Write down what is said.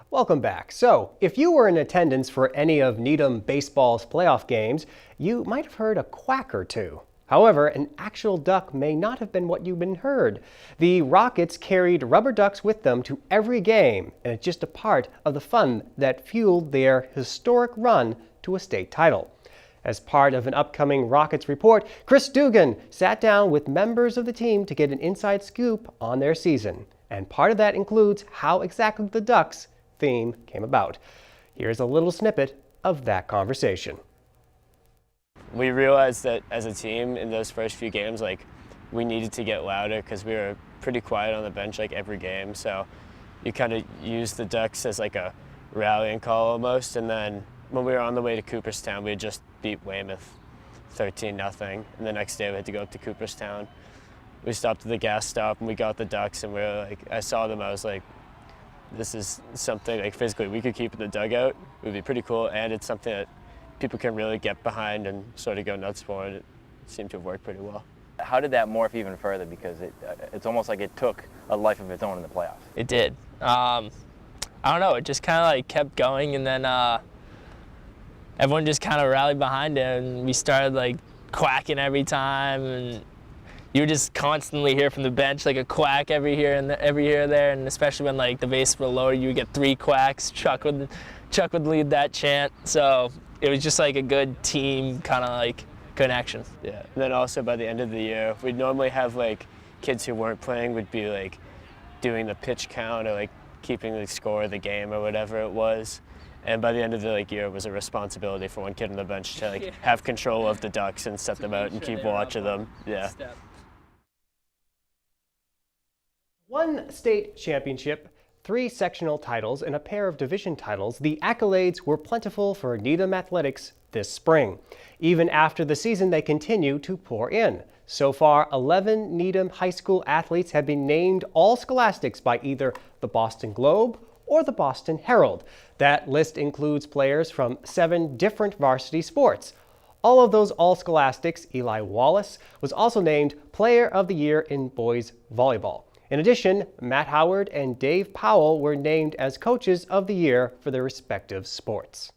Welcome back. So, if you were in attendance for any of Needham baseball's playoff games, you might have heard a quack or two. However, an actual duck may not have been what you've been heard. The Rockets carried rubber ducks with them to every game, and it's just a part of the fun that fueled their historic run to a state title. As part of an upcoming Rockets report, Chris Dugan sat down with members of the team to get an inside scoop on their season. And part of that includes how exactly the Ducks theme came about. Here's a little snippet of that conversation. We realized that as a team in those first few games, we needed to get louder because we were pretty quiet on the bench every game. So you kind of used the Ducks as a rallying call almost. And then when we were on the way to Cooperstown, we had just beat Weymouth 13-0. And the next day we had to go up to Cooperstown. We stopped at the gas stop and we got the Ducks, and we were I saw them, I was like, this is something physically we could keep in the dugout. It would be pretty cool, and it's something that people can really get behind and sort of go nuts for, and it seemed to have worked pretty well. How did that morph even further? Because it's almost like it took a life of its own in the playoffs. It did. I don't know, it just kind of kept going, and then everyone just kind of rallied behind it, and we started quacking every time, and you would just constantly hear from the bench a quack every here and there, and especially when the bases were lower, you would get 3 quacks. Chuck would lead that chant, so it was just a good team kind of connection. Yeah, and then also by the end of the year, we'd normally have kids who weren't playing would be doing the pitch count or keeping the score of the game or whatever it was. And by the end of the year, it was a responsibility for one kid on the bench to have control of the Ducks and set them out and keep watch of them. Yeah. One state championship, 3 sectional titles, and a pair of division titles, the accolades were plentiful for Needham athletics this spring. Even after the season, they continue to pour in. So far, 11 Needham High School athletes have been named All-Scholastics by either the Boston Globe or the Boston Herald. That list includes players from 7 different varsity sports. All of those All-Scholastics, Eli Wallace was also named Player of the Year in boys volleyball. In addition, Matt Howard and Dave Powell were named as Coaches of the Year for their respective sports.